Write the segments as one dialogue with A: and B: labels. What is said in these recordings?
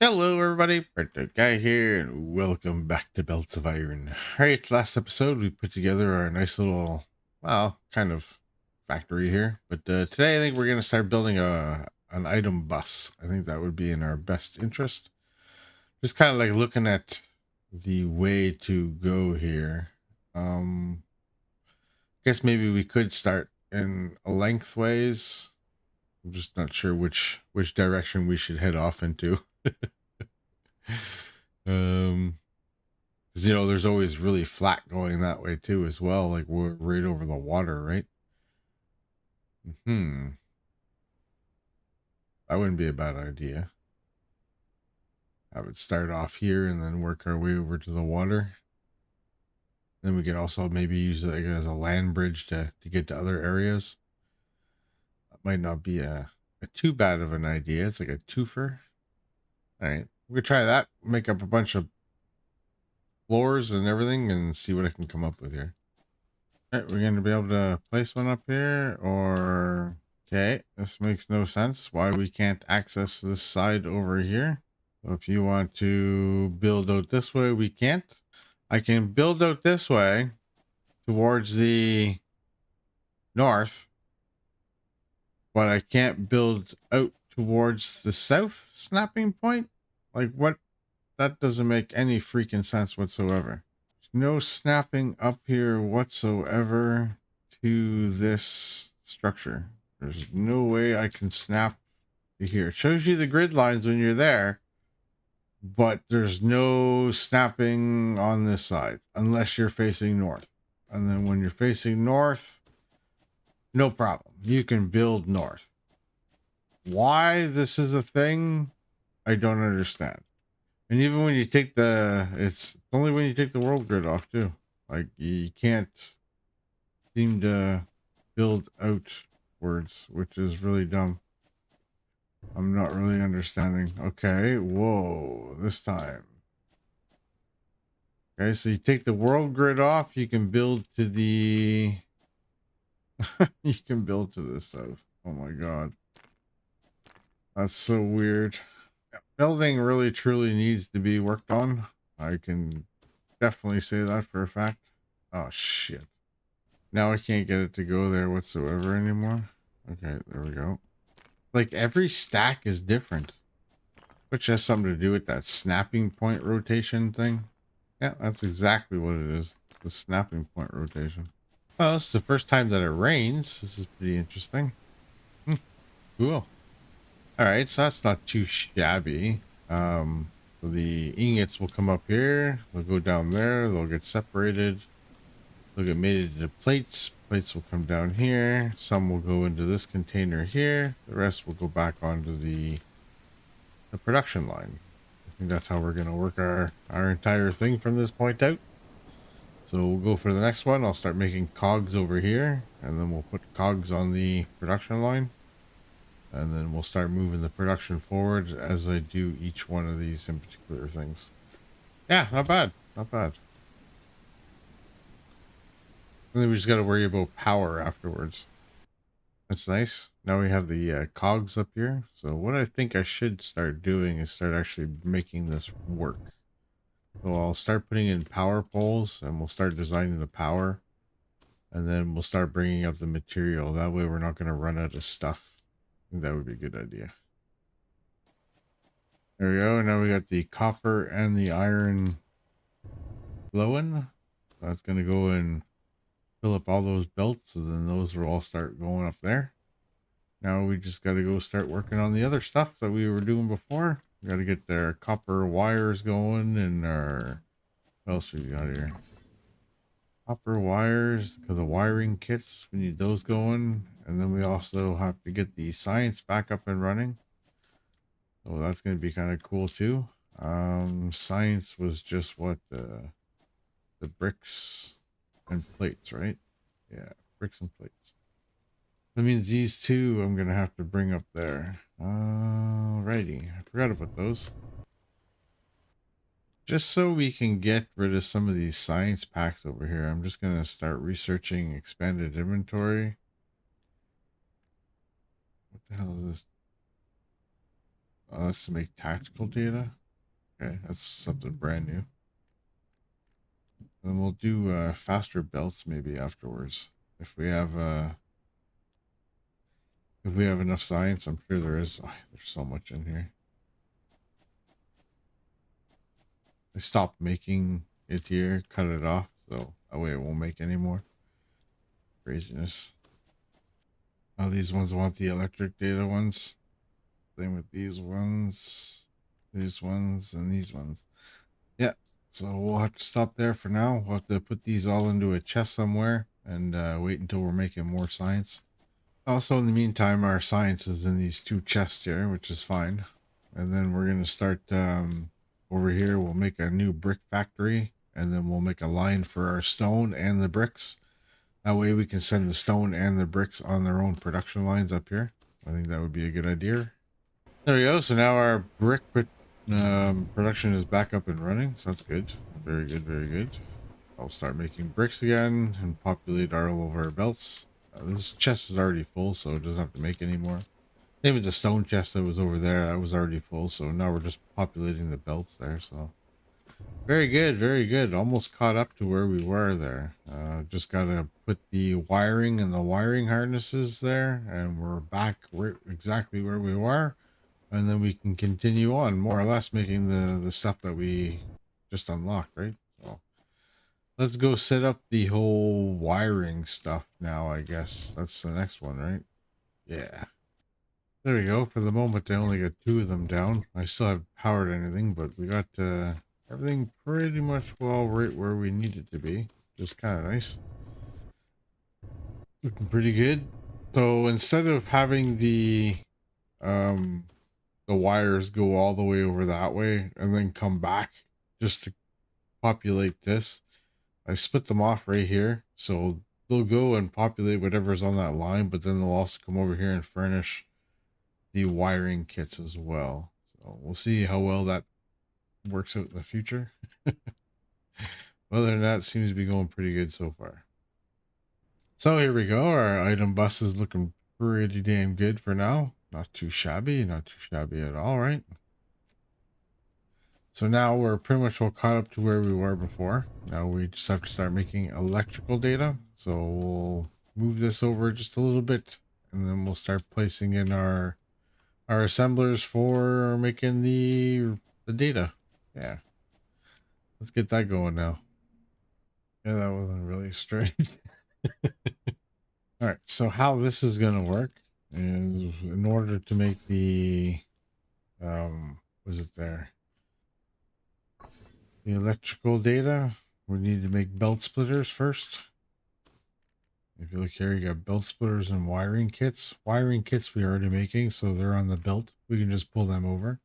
A: Hello, everybody. Burnedoutguy here, and welcome back to Belts of Iron. All right, last episode we put together our nice little, well, kind of factory here. But today I think we're going to start building an item bus. I think that would be in our best interest. Just kind of like looking at the way to go here. Guess maybe we could start in a lengthways. I'm just not sure which direction we should head off into. um Because, there's always really flat going that way too, as well. Like we're right over the water, right? That wouldn't be a bad idea. I would start off here and then work our way over to the water. Then we could also maybe use it like as a land bridge to get to other areas. That might not be a too bad of an idea. It's like a twofer. All right, we could try that. Make up a bunch of floors and everything and see what I can come up with here. All right, we're going to be able to place one up here, or... Okay, this makes no sense. Why we can't access this side over here. So if you want to build out this way, we can't. I can build out this way towards the north, but I can't build out towards the south snapping point. Like what? That doesn't make any freaking sense whatsoever. There's no snapping up here whatsoever to this structure. There's no way I can snap to here. It shows you the grid lines when you're there, but there's no snapping on this side unless you're facing north. And then when you're facing north, no problem. You can build north. Why this is a thing, I don't understand. And even when you take it's only when you take the world grid off too. Like you can't seem to build outwards, which is really dumb. I'm not really understanding. Okay, whoa, this time. Okay, so you take the world grid off, you can build to the... you can build to the south. Oh my god. That's so weird. Building really truly needs to be worked on. I can definitely say that for a fact. Oh shit. Now I can't get it to go there whatsoever anymore. Okay, there we go. Like every stack is different, which has something to do with that snapping point rotation thing. Yeah, that's exactly what it is. The snapping point rotation. Well, this is the first time that it rains. This is pretty interesting. Cool. All right, so that's not too shabby. So the ingots will come up here. They'll go down there. They'll get separated. They'll get made into plates. Plates will come down here. Some will go into this container here. The rest will go back onto the production line. I think that's how we're going to work our entire thing from this point out. So we'll go for the next one. I'll start making cogs over here, and then we'll put cogs on the production line. And then we'll start moving the production forward as I do each one of these in particular things. Yeah, not bad. Not bad. And then we just got to worry about power afterwards. That's nice. Now we have the cogs up here. So what I think I should start doing is start actually making this work. So I'll start putting in power poles, and we'll start designing the power. And then we'll start bringing up the material. That way we're not going to run out of stuff. I think that would be a good idea. There we go. Now we got the copper and the iron flowing. That's going to go and fill up all those belts, and then those will all start going up there. Now we just got to go start working on the other stuff that we were doing before. We got to get their copper wires going, and our... What else we got here? Copper wires, because the wiring kits, we need those going. And then we also have to get the science back up and running. So that's going to be kind of cool too. Science was just what, the bricks and plates, right? Yeah, bricks and plates. That means these two I'm going to have to bring up there. Alrighty, I forgot about those. Just so we can get rid of some of these science packs over here, I'm just going to start researching expanded inventory. What the hell is this? Let's make tactical data. Okay, that's something brand new. And we'll do faster belts maybe afterwards. If we have enough science, I'm sure there is. Oh, there's so much in here. I stopped making it here, cut it off, so that way it won't make any more. Craziness. Oh, these ones want the electric data ones. Same with these ones, and these ones. Yeah. So we'll have to stop there for now. We'll have to put these all into a chest somewhere and wait until we're making more science. Also, in the meantime, our science is in these two chests here, which is fine. And then we're going to start over here. We'll make a new brick factory, and then we'll make a line for our stone and the bricks. That way we can send the stone and the bricks on their own production lines up here. I think that would be a good idea. There we go. So now our production is back up and running. So that's good. Very good. Very good. I'll start making bricks again and populate all of our belts. This chest is already full, so it doesn't have to make any more. Same with the stone chest that was over there. That was already full, so now we're just populating the belts there. So very good, very good. Almost caught up to where we were there. Just gotta put the wiring and the wiring harnesses there, and we're back exactly where we were. And then we can continue on, more or less, making the stuff that we just unlocked, right? So let's go set up the whole wiring stuff now, I guess. That's the next one, right? Yeah. There we go. For the moment, I only got two of them down. I still haven't powered anything, but we got everything pretty much well right where we need it to be. Just kind of nice. Looking pretty good. So instead of having um the wires go all the way over that way and then come back just to populate this, I split them off right here. So they'll go and populate whatever's on that line, but then they'll also come over here and furnish the wiring kits as well. So we'll see how well that works out in the future. Other than that, it seems to be going pretty good so far. So here we go. Our item bus is looking pretty damn good for now. Not too shabby, not too shabby at all, right? So now we're pretty much all caught up to where we were before. Now we just have to start making electrical data. So we'll move this over just a little bit, and then we'll start placing in our assemblers for making the data. Yeah. Let's get that going now. Yeah, that wasn't really straight. All right. So how this is going to work is in order to make the was it there? The electrical data, we need to make belt splitters first. If you look here, you got belt splitters and wiring kits. Wiring kits we are already making, so they're on the belt. We can just pull them over.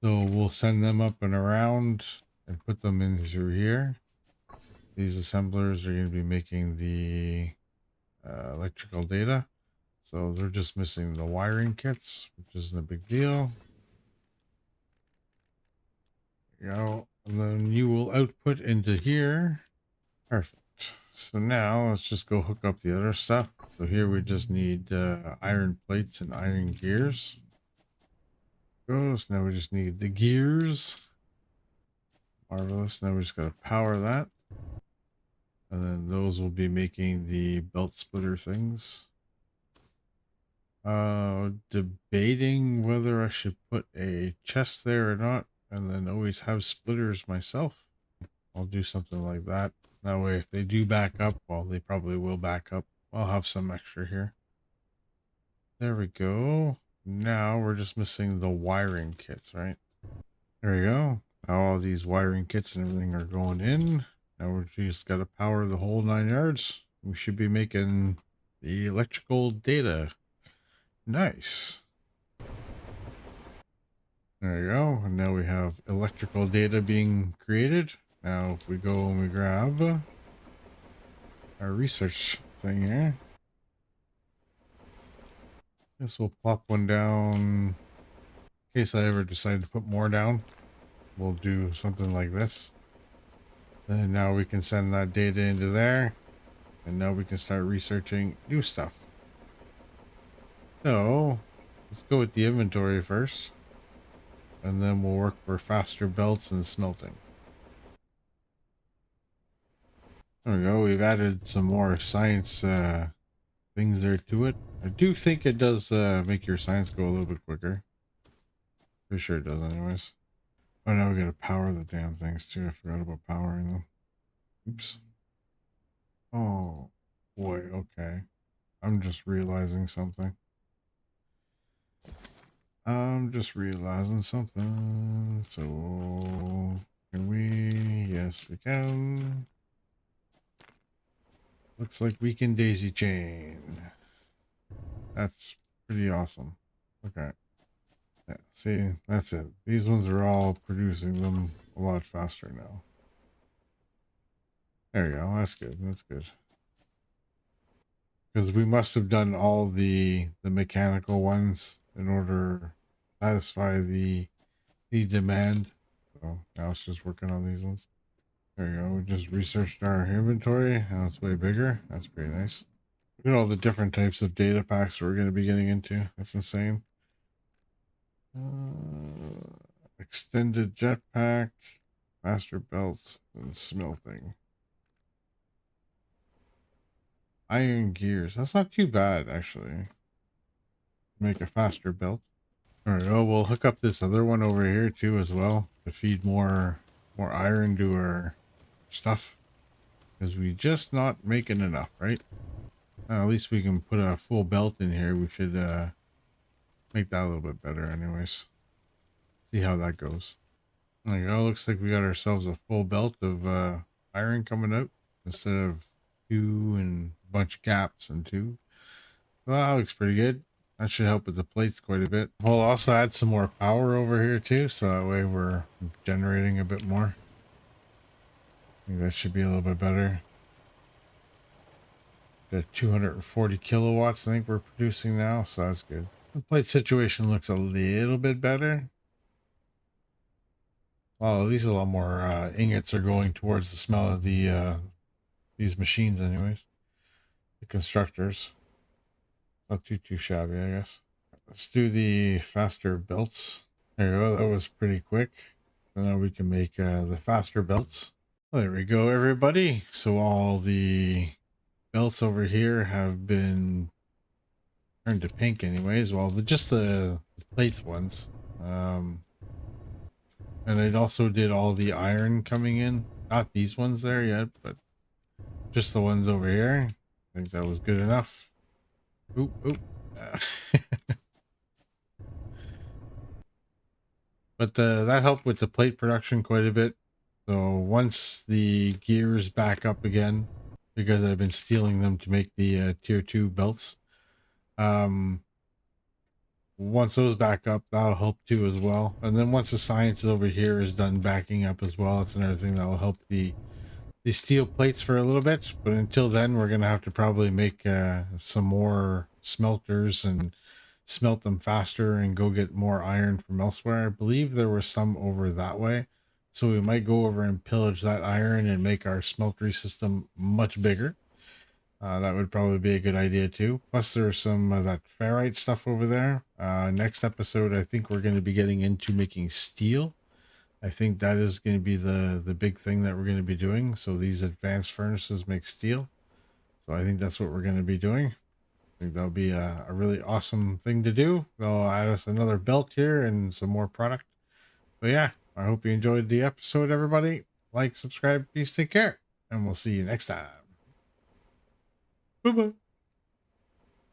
A: So we'll send them up and around and put them in through here. These assemblers are going to be making the electrical data. So they're just missing the wiring kits, which isn't a big deal. There you go. And then you will output into here. Perfect. So now let's just go hook up the other stuff. So here we just need iron plates and iron gears. Goes. Now we just need the gears. Marvelous. Now we just got to power that. And then those will be making the belt splitter things. Debating whether I should put a chest there or not, and then always have splitters myself. I'll do something like that. That way, if they do back up, well, they probably will back up. I'll have some extra here. There we go. Now we're just missing the wiring kits, right? There we go. Now all these wiring kits and everything are going in. Now we just got to power the whole 9 yards. We should be making the electrical data. Nice. There you go. And now we have electrical data being created. Now if we go and we grab our research thing here. Guess we'll plop one down in case I ever decide to put more down. We'll do something like this. And now we can send that data into there. And now we can start researching new stuff. So let's go with the inventory first. and then we'll work for faster belts and smelting. There we go. We've added some more science things there to it. I do think it does make your science go a little bit quicker. Pretty sure it does anyways. Oh, now we gotta power the damn things too. I forgot about powering them. Oops. Oh, boy. Okay. I'm just realizing something. I'm just realizing something. So, can we? Yes, we can. Looks like we can daisy chain. That's pretty awesome. Okay. Yeah, see, that's it. These ones are all producing them a lot faster now. There you go. That's good. That's good. Because we must have done all the mechanical ones in order to satisfy the demand. So now it's just working on these ones. There you go. We just researched our inventory. Now it's way bigger. That's pretty nice. Look at all the different types of data packs we're going to be getting into. That's insane. Extended jetpack, faster belts, and smelting. Iron gears. That's not too bad, actually. Make a faster belt. All right. Oh, we'll hook up this other one over here too, as well, to feed more iron to our stuff. Because we just not making enough, right? At least we can put a full belt in here. We should make that a little bit better, anyways. See how that goes. There you go. Looks like we got ourselves a full belt of iron coming out instead of two and a bunch of gaps and two. Well, that looks pretty good. That should help with the plates quite a bit. We'll also add some more power over here too, so that way we're generating a bit more. I think that should be a little bit better. Got 240 kilowatts I think we're producing now, so that's good. The plate situation looks a little bit better. Well, at least a lot more ingots are going towards the smell of these machines anyways. The constructors. Not too shabby, I guess. Let's do the faster belts. There you go. That was pretty quick. So now we can make the faster belts. Well, there we go, everybody. So all the belts over here have been turned to pink anyways. Well, just the plates ones. And it also did all the iron coming in. Not these ones there yet, but just the ones over here. I think that was good enough. Oop, oop. But that helped with the plate production quite a bit. So once the gears back up again, because I've been stealing them to make the tier 2 belts, once those back up, that'll help too as well. And then once the science over here is done backing up as well, it's another thing that will help the steel plates for a little bit. But until then, we're gonna have to probably make some more smelters and smelt them faster and go get more iron from elsewhere. I believe there were some over that way, so we might go over and pillage that iron and make our smeltery system much bigger. That would probably be a good idea too. Plus there's some of that ferrite stuff over there. Next episode I think we're going to be getting into making steel. I think that is going to be the big thing that we're going to be doing. So these advanced furnaces make steel. So I think that's what we're going to be doing. I think that'll be a really awesome thing to do. They'll add us another belt here and some more product. But yeah, I hope you enjoyed the episode, everybody. Like, subscribe, peace, take care, and we'll see you next time. Bye bye.